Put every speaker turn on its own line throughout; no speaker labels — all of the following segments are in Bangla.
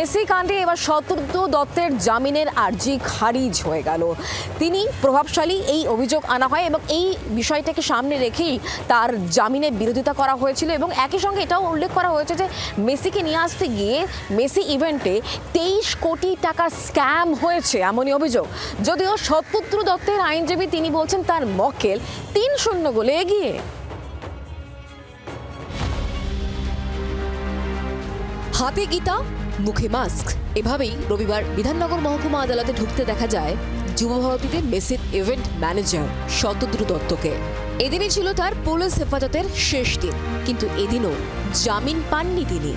মেসি কাণ্ডে এবার শতদ্রু দত্তের জামিনের আর্জি খারিজ হয়ে গেল। তিনি প্রভাবশালী এই অভিযোগ আনা হয় এবং এই বিষয়টাকে সামনে রেখেই তার জামিনের বিরোধিতা করা হয়েছিল এবং একই সঙ্গে এটাও উল্লেখ করা হয়েছে যে মেসিকে নিয়ে আসতে গিয়ে মেসি ইভেন্টে 23 কোটি টাকার স্ক্যাম হয়েছে এমনই অভিযোগ। যদিও শতদ্রু দত্তের আইনজীবী তিনি বলছেন তার মক্কেল 3-0 গোলে এগিয়ে। হাতে গীতা, মুখে মাস্ক, এভাবেই রবিবার বিধাননগর মহকুমা আদালতে ঢুকতে দেখা যায় যুবভারতীতে মেসির ইভেন্ট ম্যানেজার শতদ্রু দত্তকে। এদিনই ছিল তার পুলিশ হেফাজতের শেষ দিন, কিন্তু এদিনও জামিন পাননি তিনি।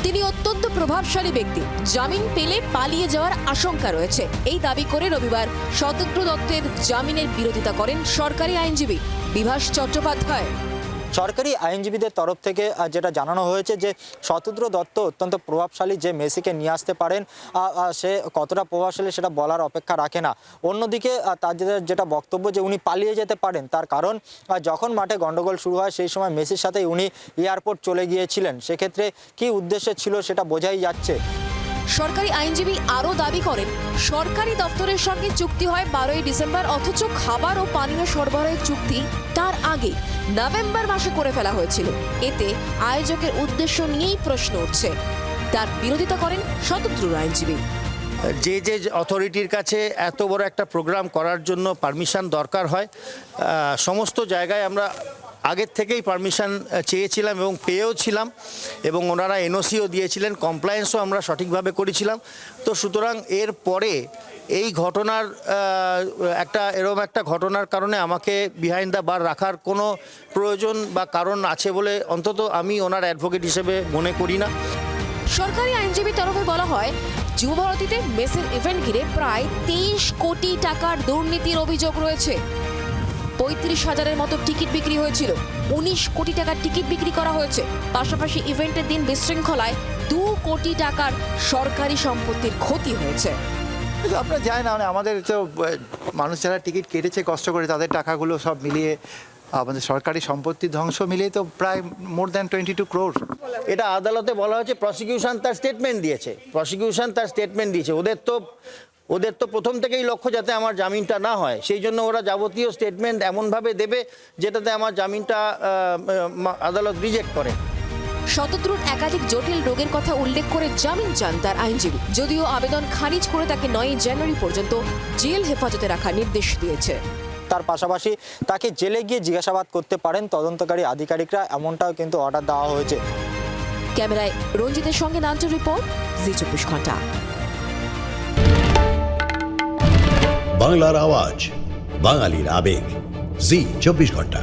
তিনি অত্যন্ত প্রভাবশালী ব্যক্তি, জামিন পেলে পালিয়ে যাওয়ার আশঙ্কা রয়েছে, এই দাবি করে রবিবার শতদ্রু দত্তের জামিনের বিরোধিতা করেন সরকারি আইনজীবী বিভাস চট্টোপাধ্যায়।
সরকারি আইনজীবীদের তরফ থেকে যেটা জানানো হয়েছে যে শতদ্রু দত্ত অত্যন্ত প্রভাবশালী, যে মেসিকে নিয়ে আসতে পারেন, সে কতটা প্রভাবশালী সেটা বলার অপেক্ষা রাখে না। অন্যদিকে তার যেটা বক্তব্য যে উনি পালিয়ে যেতে পারেন, তার কারণ যখন মাঠে গন্ডগোল শুরু হয় সেই সময় মেসির সাথে উনি এয়ারপোর্ট চলে গিয়েছিলেন, সেক্ষেত্রে কী উদ্দেশ্য ছিল সেটা বোঝাই যাচ্ছে।
সরকারি আইনজীবী আরও দাবি করেন সরকারি দপ্তরের সঙ্গে চুক্তি হয় 12ই ডিসেম্বর, অথচ খাবার ও পানীয় সরবরাহের চুক্তি তার আগে নভেম্বর মাসে করে ফেলা হয়েছিল। এতে আয়োজকের উদ্দেশ্য নিয়েই প্রশ্ন উঠছে। তার বিরোধিতা করেন শতদ্রুর আইনজীবী।
যে অথরিটির কাছে এত বড় একটা প্রোগ্রাম করার জন্য পারমিশন দরকার হয়, সমস্ত জায়গায় আমরা আগের থেকেই পারমিশন চেয়েছিলাম এবং পেয়েও ছিলাম, এবং ওনারা এনওসিও দিয়েছিলেন, কমপ্লায়েন্সও আমরা সঠিকভাবে করেছিলাম। তো সুতরাং এর পরে এই ঘটনার এরকম একটা ঘটনার কারণে আমাকে বিহাইন্ড দ্য বার রাখার কোনো প্রয়োজন বা কারণ আছে বলে অন্তত আমি ওনার অ্যাডভোকেট হিসেবে মনে করি না।
সরকারি আইনজীবীর তরফে বলা হয় যুবভারতীতে মেসির ইভেন্ট ঘিরে প্রায় 23 কোটি টাকার দুর্নীতির অভিযোগ রয়েছে। 35,000-এর মতো টিকিট বিক্রি হয়েছিল, 19 কোটি টাকার টিকিট বিক্রি করা হয়েছে। পাশাপাশি ইভেন্টের দিন বিশৃঙ্খলায় 2 কোটি টাকার সরকারি সম্পত্তির ক্ষতি হয়েছে।
আপনারা জানেন না, আমাদের তো মানুষ যারা টিকিট কেটেছে কষ্ট করে তাদের টাকাগুলো সব মিলিয়ে আমাদের সরকারি সম্পত্তির ধ্বংস মিলিয়ে তো প্রায় মোর দ্যান 22 crore।
এটা আদালতে বলা হয়েছে, প্রসিকিউশন তার স্টেটমেন্ট দিয়েছে। ওদের তো প্রথম থেকেই লক্ষ্য যাতে আমার জামিনটা না হয়, সেই জন্য ওরা যাবতীয় স্টেটমেন্ট এমনভাবে দেবে যেটাতে আমার জামিনটা আদালত রিজেক্ট করে।
শতদ্রুর একাধিক জটিল রোগের কথা উল্লেখ করে জামিন চান তার আইনজীবী, যদিও আবেদন খারিজ করে তাকে 9 জানুয়ারি পর্যন্ত জেল হেফাজতে রাখার নির্দেশ দিয়েছে।
তার পাশাপাশি তাকে জেলে গিয়ে জিজ্ঞাসাবাদ করতে পারেন তদন্তকারী আধিকারিকরা, এমনটাও কিন্তু অর্ডার দেওয়া হয়েছে।
ক্যামেরায় রঞ্জিতের সঙ্গে নাঞ্চল রিপোর্ট, জি 24 ঘন্টা।
বাংলার আওয়াজ, বাঙালির আবেগ, জি 24 ঘন্টা।